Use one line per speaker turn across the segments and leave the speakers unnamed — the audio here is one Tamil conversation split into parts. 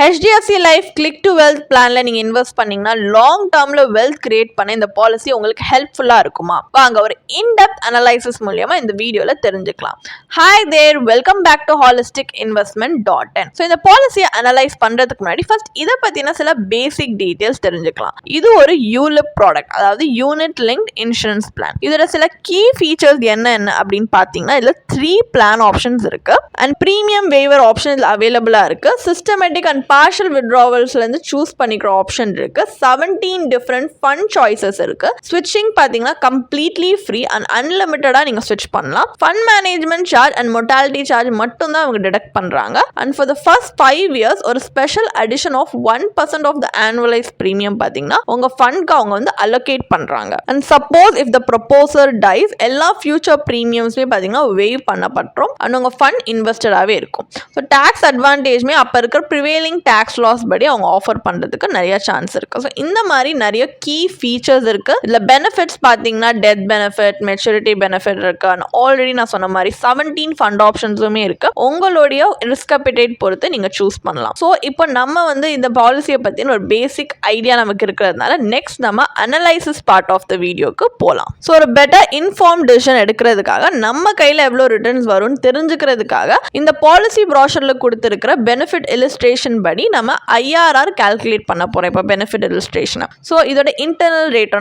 HDFC life click to wealth பிளான்ல நீங்க இன்வெஸ்ட் பண்ணீங்கன்னா லாங் டேர்ம்ல வெல்த் கிரியேட் பண்ண இந்த பாலிசி உங்களுக்கு ஹெல்ப்ஃபுல்லா இருக்குமா? வாங்க ஒரு இன்டெப்த் அனலைசிஸ் மூலமா இந்த வீடியோல தெரிஞ்சுக்கலாம். Hi there, welcome back to holisticinvestment.in. So இந்த பாலிசியை அனலைஸ் பண்றதுக்கு முன்னாடி ஃபர்ஸ்ட் இதை பத்தின சில பேசிக் டீடைல்ஸ் தெரிஞ்சுக்கலாம். இது ஒரு யூலிப் ப்ராடக்ட், அதாவது யூனிட் லிங்க்ட் இன்சூரன்ஸ் பிளான். இதோட சில கீ ஃபீச்சர்ஸ் என்ன அப்படின்னு பாத்தீங்கன்னா இதுல 3 பிளான் ஆப்ஷன்ஸ் இருக்கு அண்ட் பிரீமியம் வேவர் ஆப்ஷன் இதுல அவைலபிளா இருக்கு. சிஸ்டமேட்டிக் அண்ட் பார்ஷியல் வித்ட்ராவல்ஸ்ல இருந்து சூஸ் பண்ணிக்கிற ஆப்ஷன் இருக்கு. 17 டிஃபரெண்ட் ஃபண்ட் சாய்ஸஸ் இருக்கு. ஸ்விட்சிங் பாத்தீங்கன்னா கம்ப்ளீட்லி ஃப்ரீ அண்ட் அன்லிமிட்டடா நீங்க ஸ்விட்ச் பண்ணலாம். Fund management charge and mortality charge மட்டும் தான் அவங்க டிடக்ட் பண்றாங்க. And for the first 5 years ஒரு special addition of 1% of the annualised premium பாத்தீங்கன்னா உங்க ஃபண்ட்க்கு அவங்க வந்து அலோகேட் பண்றாங்க. And suppose if the proposer dies எல்லா ஃபியூச்சர் பிரீமியம்ஸ்மே பாத்தீங்கன்னா வேவ் பண்ணப்பட்டுரும் அண்ட் உங்க ஃபண்ட் இன்வெஸ்டடாவே இருக்கும். ஸோ டாக்ஸ் அட்வான்டேஜ்மே அப்ப இருக்கிற ப்ரிவேலிங் டாக்ஸ் லாஸ் படி அவங்க ஆஃபர் பண்றதுக்கு நிறைய சான்ஸ் இருக்கு. ஸோ இந்த மாதிரி நிறைய கீ ஃபீச்சர்ஸ் இருக்கு. இதுல பெனிஃபிட்ஸ் பாத்தீங்கன்னா டெத் பெனிஃபிட், மெச்சூரிட்டி பெனிஃபிட் இருக்கு அண்ட் ஆல்ரெடி நான் சொன்ன மாதிரி 17 ஃபண்ட் ஆப்ஷன்ஸுமே இருக்கு. உங்களுடைய ரிஸ்க் அப்பிடைட் பொறுத்து நீங்க சூஸ் பண்ணலாம். ஸோ இப்போ நம்ம வந்து இந்த பாலிசியை பத்தின ஒரு பேசிக் ஐடியா நமக்கு இருக்கிறதுனால நெக்ஸ்ட் நம்ம அனலைசிஸ் பார்ட் ஆஃப் த வீடியோக்கு போகலாம். ஸோ ஒரு பெட்டர் இன்ஃபார்ம் டிசிஷன் எடுக்கிறதுக்காக நம்ம கையில எவ்வளவு ரிட்டர்ன்ஸ் வரும்னு தெரிஞ்சுக்கிறதுக்காக இந்த பாலிசி ப்ராஷர்ல கொடுத்திருக்கிற பெனிஃபிட் இல்லஸ்ட்ரேஷன் படி நம்ம IRR கால்குலேட் பண்ண போறோம். இப்போ பெனிஃபிட் இல்லஸ்ட்ரேஷன், ஸோ இதோட இன்டர்னல் ரேட்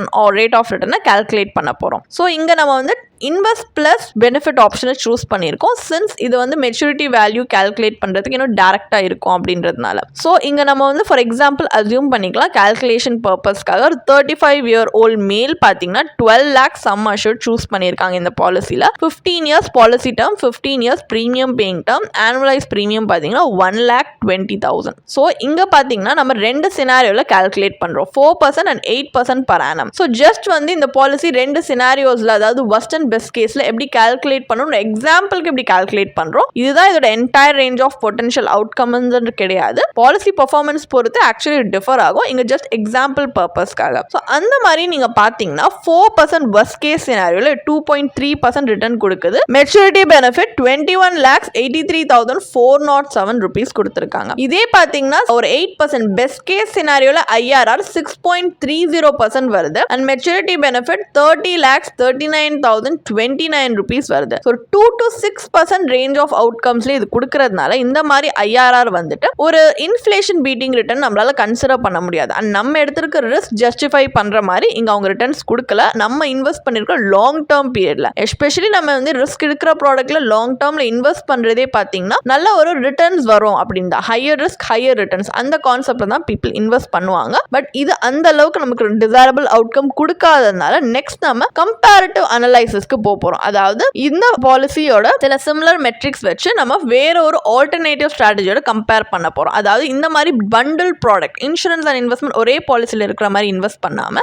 ஆஃப் ரிட்டர்னை கால்குலேட் பண்ண போறோம். ஸோ இங்க நம்ம வந்து இன்வெஸ்ட் பிளஸ் பெனிஃபிட் ஆப்ஷனை சூஸ் பண்ணியிருக்கோம். சின்ஸ் இது வந்து மெச்சூரிட்டி வேல்யூ கால்குலேட் பண்றதுக்கு இன்னும் டேரக்டா இருக்கும் அப்படின்றதுனால. ஸோ இங்க நம்ம வந்து ஃபார் எக்ஸாம்பிள் அசியூம் பண்ணிக்கலாம் கால்குலேஷன் பர்பஸ்க்காக ஒரு 35 இயர் ஓல்ட் மேல் பார்த்தீங்கன்னா 12 lakhs சம் அஷூர்ட் சூஸ் பண்ணியிருக்காங்க இந்த பாலிசியில். 15 years policy term, 15 years premium paying term, annualised premium பார்த்தீங்கன்னா 1,20,000. ஸோ இங்க பார்த்தீங்கன்னா நம்ம ரெண்டு சினாரியோவில் கால்குலேட் பண்றோம், 4% and 8% per annum. So just வந்து இந்த பாலிசி ரெண்டு சினாரியோஸ்ல, அதாவது worst and best கேஸ்ல எப்படி கால்குலேட் பண்ணணும், எக்ஸாம்பிளுக்கு எப்படி கால்குலேட் பண்றோம், இதுதான் இதோட entire range of potential outcomes கிடையாது. பாலிசி பெர்ஃபார்மன்ஸ் பொறுத்து ஆக்சுவலி டிஃபர் ஆகும். இங்க ஜஸ்ட் எக்ஸாம்பிள் பர்பஸ்க்காக. ஸோ அந்த மாதிரி நீங்க பாத்தீங்கன்னா 4% worst கேஸ் சினாரியோல 2.3% ரிட்டர்ன் கொடுக்குது. மெச்சூரிட்டி பெனிஃபிட் 21,83,407 rupees கொடுத்திருக்காங்க. இதே பாத்தீங்கன்னா ஒரு 8% பெஸ்ட் கேஸ் சினாரியோல IRR 6.30% வருது அண்ட் மெச்சூரிட்டி பெனிஃபிட் 30,39,029 rupees வருது. ஸோ 2 to 6% ரேஞ்ச் ஆஃப் அவுட்கம்ஸ்ல இது கொடுக்கறதுனால இந்த மாதிரி IRR வந்துட்டு ஒரு இன்ஃப்ளேஷன் பீட்டிங் ரிட்டர்ன் நம்மளால கன்சிடர் பண்ண முடியாது. அண்ட் நம்ம எடுத்திருக்க ரிஸ்க் ஜஸ்டிஃபை பண்ற மாதிரி இங்க அவங்க ரிட்டர்ன்ஸ் கொடுக்கல. நம்ம இன்வெஸ்ட் பண்ணிருக்க லாங் டேர்ம் பீரியட்ல, எஸ்பெஷலி நம்ம வந்து ரிஸ்க் எடுக்கிற ப்ராடக்ட்ல லாங் டேர்ம்ல இன்வெஸ்ட் பண்றதே பாத்தீங்கன்னா நல்ல ஒரு ரிட்டர்ன்ஸ் வரும் அப்படின்னா ஹையர் ரிஸ்க் ஹையர் ரிட்டர்ன்ஸ் அந்த கான்செப்ட்ல தான் பீப்புள் இன்வெஸ்ட் பண்ணுவாங்க. பட் இது அந்த அளவுக்கு நமக்கு டிசைரபிள் அவுட்கம் கொடுக்காததுனால நெக்ஸ்ட் நம்ம கம்பேரிட்டிவ் அனலைசிஸ்க்கு போறோம். அதாவது இந்த பாலிசியோட சில சிமிலர் மெட்ரிக்ஸ் வச்சு நம்ம வேற ஒரு ஆல்டர்னேட்டிவ் ஸ்ட்ராட்டஜியோட கம்பேர் பண்ண போறோம். அதாவது இந்த மாதிரி bundle product insurance and investment ஒரே பாலிசியில் இருக்கிற மாதிரி இன்வெஸ்ட் பண்ணாம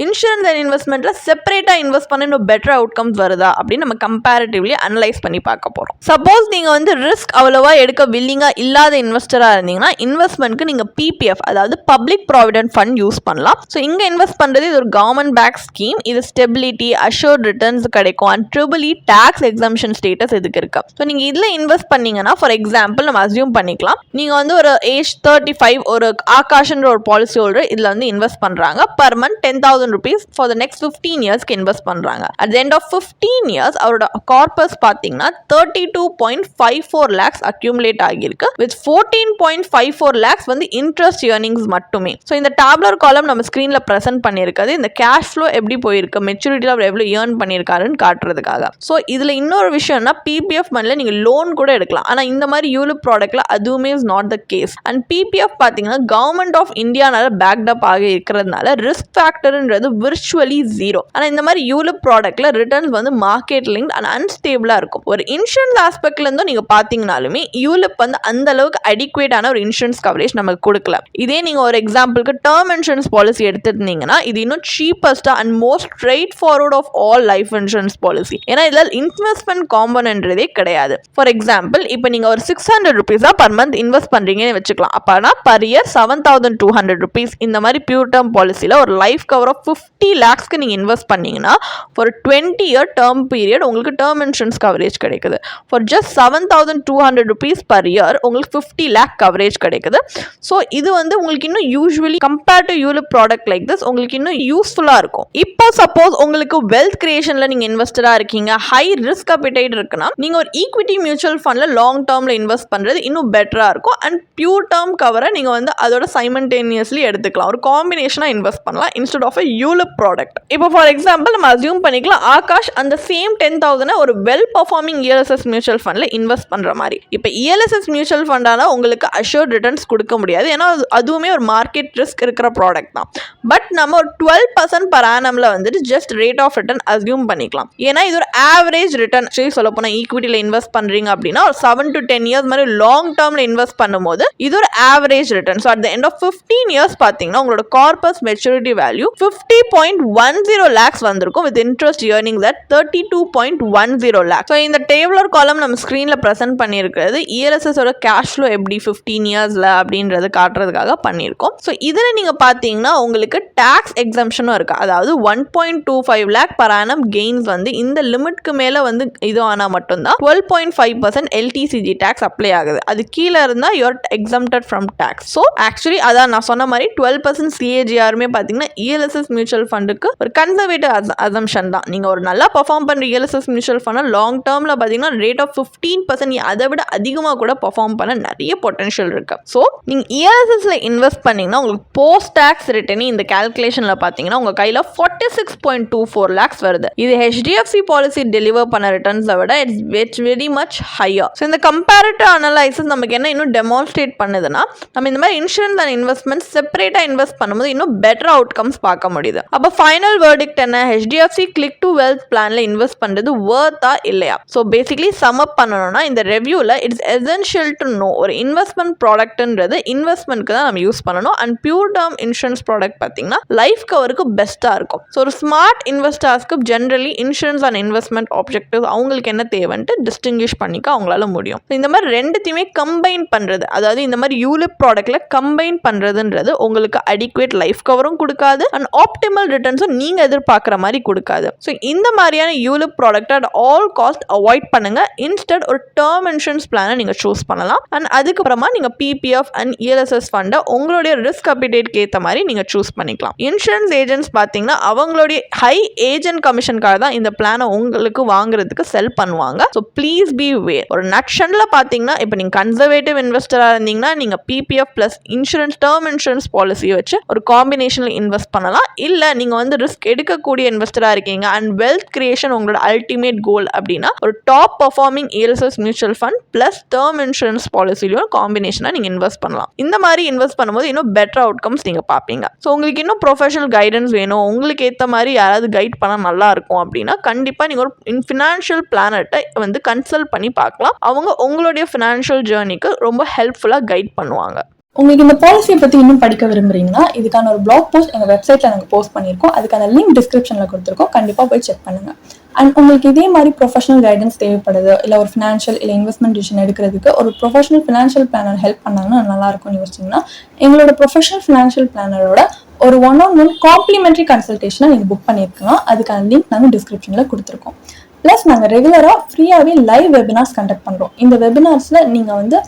இன்சூரன்ஸ் அண்ட் இன்வெஸ்ட்மெண்ட்ல செப்பரேட்டா இன்வெஸ்ட் பண்ண இன்னும் பெட்டர் அவுட்கம்ஸ் வருதா அப்படின்னு நம்ம கம்பேரிட்டிவ்லி அனலைஸ் பண்ணி பார்க்க போறோம். சப்போஸ் நீங்க வந்து ரிஸ்க் அவ்வளவா எடுக்க வில்லிங்கா இல்லாத இன்வெஸ்டரா இருந்தீங்கன்னா இன்வெஸ்ட்மெண்ட்க்கு நீங்க PPF, அதாவது பப்ளிக் ப்ராவிடென்ட் ஃபண்ட் யூஸ் பண்ணலாம். ஸோ இங்க இன்வெஸ்ட் பண்றது இது ஒரு கவர்மெண்ட் பேக் ஸ்கீம். இது ஸ்டெபிலிட்டி, அஷ்யூர்ட் ரிட்டர்ன்ஸ் கிடைக்கும் and triple tax exemption status இதுக்கு இருக்கு. ஸோ நீங்க இதுல இன்வெஸ்ட் பண்ணீங்கன்னா ஃபார் எக்ஸாம்பிள் நம்ம அசியூம் பண்ணிக்கலாம், நீங்க வந்து ஒரு ஏஜ் 35 ஒரு ஆகாஷ்ன்ற ஒரு பாலிசி ஹோல்டர் இதுல வந்து இன்வெஸ்ட் பண்றாங்க. Per month 10,000 rupees for the next 15 இயர்ஸ்க்கு இன்வெஸ்ட் பண்றாங்க. At the end of 15 years அவரோட கார்பஸ் பாத்தீங்கன்னா 32.54 lakhs அக்யூமுலேட் ஆகியிருக்கு. வித் 14.54 lakhs வந்து இன்ட்ரெஸ்ட் ஏர்னிங்ஸ் மட்டுமே. ஸோ இந்த டேப்லர் காலம் நம்ம ஸ்கிரீன்ல பிரசன்ட் பண்ணியிருக்கிறது இந்த கேஷ் ஃப்ளோ எப்படி போயிருக்கு, மெச்சூரிட்டியில் அவர் எவ்வளவு ஏர்ன் பண்ணியிருக்காருன்னு காட்டுறதுக்காக. ஸோ இதுல இன்னொரு விஷயம்னா PPF மணில நீங்க லோன் கூட எடுக்கலாம். ஆனா இந்த மாதிரி யூலிப் ப்ராடக்ட்ல அதுவுமே is not the case. And PPF பாத்தீங்கன்னா கவர்மெண்ட் ஆஃப் இந்தியானால பேக்ட் அப் ஆகி இருக்கிறதுனால ரிஸ்க் ஃபேக்டர்ன்றது விர்ச்சுவலி 0. ஆனா இந்த மாதிரி யூலிப் ப்ராடக்ட்ல ரிட்டர்ன்ஸ் வந்து மார்க்கெட் லிங்க் அண்ட் அன்ஸ்டேபிளா இருக்கும். ஒரு இன்சூரன்ஸ் ஆஸ்பெக்ட்ல இருந்தும் நீங்க பாத்தீங்கன்னாலுமே யூலிப் வந்து அந்த அளவுக்கு அடிக்குவேட்டான ஒரு இன்சூரன்ஸ் கவரேஜ் நமக்கு கொடுக்கல. இதே நீங்க ஒரு எக்ஸாம்பிளுக்கு டேர்ம் இன்சூரன்ஸ் பாலிசி எடுத்துருந்தீங்கன்னா இது இன்னும் சீப்பஸ்டா and most straightforward of all life insurance insurance policy. ஏன்னா இதில் இன்வெஸ்ட்மெண்ட் காம்பனன்றதே கிடையாது. ஃபார் எக்ஸாம்பிள் இப்போ நீங்கள் ஒரு 600 rupees பர் மந்த் இன்வெஸ்ட் பண்ணுறீங்கன்னு வச்சுக்கலாம். அப்போனா பர் இயர் 7,200 rupees இந்த மாதிரி பியூர் டேர்ம் பாலிசியில் ஒரு லைஃப் கவர் ஆஃப் 50 lakhsக்கு நீங்கள் இன்வெஸ்ட் பண்ணீங்கன்னா ஃபார் 20-year டேர்ம் பீரியட் உங்களுக்கு டேர்ம் இன்சூரன்ஸ் கவரேஜ் கிடைக்குது. For just 7,200 rupees per year உங்களுக்கு 50 lakh கவரேஜ் கிடைக்குது. ஸோ இது வந்து உங்களுக்கு இன்னும் usually compared to ULIP product like this உங்களுக்கு இன்னும் யூஸ்ஃபுல்லாக இருக்கும். இப்போ சப்போஸ் உங்களுக்கு வெல்த் கிரியேஷனில் நீங்கள் இன்வெஸ்டராக இருக்கீங்க, ஹை ரிஸ்க் அப்பிடைட் இருக்குன்னா நீங்கள் ஒரு ஈக்விட்டி மியூச்சுவல் ஃபண்டில் லாங் டேர்மில் இன்வெஸ்ட் பண்ணுறது இன்னும் பெட்டராக இருக்கும். அண்ட் பியூர் டேர்ம் கவரை நீங்கள் வந்து அதோட சைமல்டேனியஸ்லி எடுத்துக்கலாம். ஒரு காம்பினேஷனாக இன்வெஸ்ட் பண்ணலாம் இன்ஸ்டெட் ஆஃப் யூலிப் ப்ராடக்ட். இப்போ ஃபார் எக்ஸாம்பிள் நம்ம அசியூம் பண்ணிக்கலாம் ஆகாஷ் அந்த சேம் 10,000 ஒரு வெல் பர்ஃபார்மிங் ELSS மியூச்சுவல் ஃபண்டில் இன்வெஸ்ட் பண்ணுற மாதிரி. இப்போ ELSS மியூச்சுவல் ஃபண்டான உங்களுக்கு அஷ்யூர்ட் ரிட்டர்ன்ஸ் கொடுக்க முடியாது. ஏன்னா அதுவுமே ஒரு மார்க்கெட் ரிஸ்க் இருக்கிற ப்ராடக்ட் தான். பட் நம்ம ஒரு 12% per annumல வந்துட்டு just rate of return assume பண்ணிக்கலாம். ஏன்னா இது ஒரு ஆவரேஜ் ரிட்டர்ன். சரி சொல்ல போனால் ஈக்விட்டியில் இன்வெஸ்ட் பண்ணுறீங்க அப்படின்னா ஒரு 7 to 10 years மாதிரி லாங் டேர்மில் இன்வெஸ்ட் பண்ணும்போது இது ஒரு average return. So at the end of 15 years பார்த்தீங்கன்னா உங்களோட கார்பஸ் மெச்சூரிட்டி வேல்யூ 50.10 lakhs வந்திருக்கும் with interest earnings at 32.10 lakhs. So இந்த டேபிளர் காலம் நம்ம ஸ்க்ரீனில் ப்ரெசென்ட் பண்ணியிருக்கிறது ELSSோட கேஷ் ஃப்ளோ எப்படி 15 yearsல அப்படின்றது காட்டுறதுக்காக பண்ணியிருக்கோம். ஸோ இதில் நீங்கள் பார்த்தீங்கன்னா உங்களுக்கு டேக்ஸ் எக்ஸம்ஷனும் இருக்குது. அதாவது 1.25 lakh per annum கெயின்ஸ் வந்து இந்த லிமிட்க்கு மேலே வந்து இது ஆனால் மட்டும்தான் 12.5% LTCG டேக்ஸ் அப்ளை ஆகுது. அது கீழே இருந்தால் you're exempted from tax. So actually அதான் நான் சொன்ன மாதிரி 12% CAGRமே பார்த்தீங்கன்னா ELSS மியூச்சுவல் ஃபண்டுக்கு ஒரு கன்சர்வேட்டிவ் அசம்ஷன் தான். நீங்கள் ஒரு நல்லா பர்ஃபார்ம் பண்ணுற ELSS மியூச்சுவல் ஃபண்டை லாங் டேர்மில் பார்த்தீங்கன்னா ரேட் ஆஃப் 15% அதை விட அதிகமாக கூட பர்ஃபார்ம் பண்ண நிறைய பொட்டன்ஷியல் இருக்கு. ஸோ நீங்கள் ELSSல இன்வெஸ்ட் பண்ணீங்கன்னா உங்களுக்கு போஸ்ட் டேக்ஸ் ரிட்டர்ன் இந்த கால்குலேஷனில் பார்த்தீங்கன்னா உங்கள் கையில் 46.24 lakhs வருது. இது HDFC பாலிசி டெலிவர் பண்ண ரிட்டர்ன்ஸை விட it's very much higher. So இந்த கம்பேரிட்டிவ் அனலைசிஸ் நமக்கு என்ன இன்னும் டெமான்ஸ்ட்ரேட் பண்ணுதுன்னா நம்ம இந்த மாதிரி இன்சூரன்ஸ் அண்ட் இன்வெஸ்ட்மெண்ட் செப்பரேட்டாக இன்வெஸ்ட் பண்ணும்போது இன்னும் பெட்டர் அவுட்கம்ஸ் பார்க்க முடியுது. அப்போ ஃபைனல் வேர்டிக்ட் என்ன, HDFC கிளிக் டு வெல்த் பிளானில் இன்வெஸ்ட் பண்ணுறது வர்த்தா இல்லையா? ஸோ பேசிக்லி சம் அப் பண்ணணும்னா இந்த ரிவ்யூவில் இட்ஸ் எசென்ஷியல் டு நோ ஒரு இன்வெஸ்ட்மெண்ட் ப்ராடக்ட்ன்றது இன்வெஸ்ட்மெண்ட்க்கு தான் நம்ம யூஸ் பண்ணணும். And pure term insurance product பார்த்தீங்கன்னா லைஃப் கவருக்கு பெஸ்ட்டாக இருக்கும். ஸோ ஒரு ஸ்மார்ட் இன்வெஸ்டர்ஸ்க்கு generally insurance and investment objective அவங்களுக்கு என்ன தேவைன்ட்டு டிஸ்டிங்கிஷ் பண்ணிக்க அவங்களால முடியும். இந்த மாதிரி ரெண்டுத்தையுமே கம்பைன் பண்ணுறது, அதாவது இந்த மாதிரி யூலிப் ப்ராடக்ட்ல கம்பைன் பண்ணுறதுன்றது உங்களுக்கு அடிக்குவேட் லைஃப் கவரும் கொடுக்காது அண்ட் ஆப்டிமல் ரிட்டர்ன்ஸும் நீங்கள் எதிர்பார்க்குற மாதிரி கொடுக்காது. ஸோ இந்த மாதிரியான ULIP product at all cost avoid பண்ணுங்க. இன்ஸ்டெட் ஒரு டேர்ம் இன்சூரன்ஸ் பிளானை நீங்கள் சூஸ் பண்ணலாம். அண்ட் அதுக்கப்புறமா நீங்கள் PPF அண்ட் ELSS ஃபண்டை உங்களுடைய ரிஸ்க் அப்பிடேட்க்கு ஏற்ற மாதிரி நீங்கள் சூஸ் பண்ணிக்கலாம். இன்சூரன்ஸ் ஏஜென்ட்ஸ் பார்த்தீங்கன்னா அவங்களுடைய ஹை ஏஜென்ட் கமிஷனுக்காக தான் இந்த பிளானை உங்களுக்கு வாங்குறதுக்கு செல் பண்ணுவாங்க. ஸோ ப்ளீஸ் பி வேர். ஒரு நட்ஷனில் பார்த்தீங்கன்னா இப்போ நீங்கள் கன்சர்வேட்டிவ் இன்வெஸ்டராக இருந்தீங்கன்னா நீங்கள் PPF plus insurance term insurance பாலிசியை வச்சு ஒரு காம்பினேஷனில் இன்வெஸ்ட் பண்ணலாம். இல்லை நீங்கள் வந்து ரிஸ்க் எடுக்கக்கூடிய இன்வெஸ்டராக இருக்கீங்க அண்ட் வெல்த் கிரியேஷன் உங்களோட அல்டிமேட் கோல் அப்படின்னா ஒரு top performing ELSS mutual fund plus term insurance பாலிசிலையும் காம்பினேஷனாக நீங்கள் இன்வெஸ்ட் பண்ணலாம். இந்த மாதிரி இன்வெஸ்ட் பண்ணும்போது இன்னும் பெட்டர் அவுட்கம்ஸ் நீங்கள் பார்ப்பீங்க. ஸோ உங்களுக்கு இன்னும் ப்ரொஃபஷனல் கைடன்ஸ் வேணும், உங்களுக்கு ஏற்ற மாதிரி யாராவது கைட் பண்ணால் நல்லா இருக்கும் அப்படின்னா கண்டிப்பாக நீங்கள் ஒரு ஃபினான்ஷியல் பிளானர்ட்டை வந்து கன்சல்ட் பண்ணி பார்க்கலாம். அவங்க உங்களுடைய ஃபினான்ஷியல் ஜேர்னிக்கு ரொம்ப ஹெல்ப்ஃபுல்லாக கைட் பண்ணுவாங்க.
உங்களுக்கு இந்த பாலிசியை பற்றி இன்னும் படிக்க விரும்புறீங்கன்னா இதுக்கான ஒரு பிளாக் போஸ்ட் எங்கள் வெப்சைட்டில் நாங்கள் போஸ்ட் பண்ணியிருக்கோம். அதுக்கான லிங்க் டிஸ்கிரிப்ஷனில் கொடுத்துருக்கோம். கண்டிப்பாக போய் செக் பண்ணுங்கள். அண்ட் உங்களுக்கு இதே மாதிரி ப்ரொஃபஷனல் கைடன்ஸ் தேவைப்படுது, இல்லை ஒரு ஃபினான்ஷியல் இல்லை இன்வெஸ்ட்மெண்ட் டிசிஷன் எடுக்கிறதுக்கு ஒரு ப்ரொஃபஷனல் ஃபினான்ஷியல் பிளானர் ஹெல்ப் பண்ணாங்கன்னா நல்லாயிருக்கும்னு யோசிச்சிங்கன்னா எங்களோட ப்ரொஃபஷனல் ஃபினான்ஷியல் பிளானரோட ஒரு 1-on-1 காம்ப்ளிமெண்ட்ரி கன்சல்டேஷனை நீங்கள் புக் பண்ணியிருக்கலாம். அதுக்கான லிங்க் நாங்கள் டிஸ்கிரிப்ஷனில் கொடுத்துருக்கோம். ப்ளஸ் நாங்கள் ரெகுலராக ஃப்ரீயாகவே லைவ் வெபினார்ஸ் கண்டக்ட் பண்ணுறோம். இந்த வெபினார்ஸில் நீங்கள் வந்து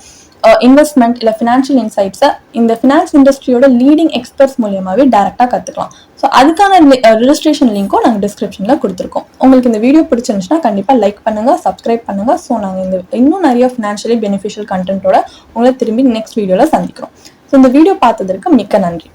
இன்வெஸ்ட்மெண்ட் இல்லை ஃபினான்ஷியல் இன்சைட்ஸை இந்த ஃபினான்ஸ் இண்டஸ்ட்ரியோட லீடிங் எக்ஸ்பர்ட்ஸ் மூலியமாகவே டேரெக்டாக கற்றுக்கலாம். ஸோ அதுக்கான ரெஜிஸ்ட்ரேஷன் லிங்க்கும் நாங்கள் டிஸ்கிரிப்ஷனில் கொடுத்துருக்கோம். உங்களுக்கு இந்த வீடியோ பிடிச்சிருந்துச்சுன்னா கண்டிப்பாக லைக் பண்ணுங்கள், சப்ஸ்கிரைப் பண்ணுங்கள். ஸோ நாங்கள் இன்னும் நிறைய ஃபினான்ஷியலி பெனிஃபிஷியல் கண்டென்ட்டோட உங்களை திரும்பி நெக்ஸ்ட் வீடியோவில் சந்திக்கிறோம். ஸோ இந்த வீடியோ பார்த்ததற்கு மிக்க நன்றி.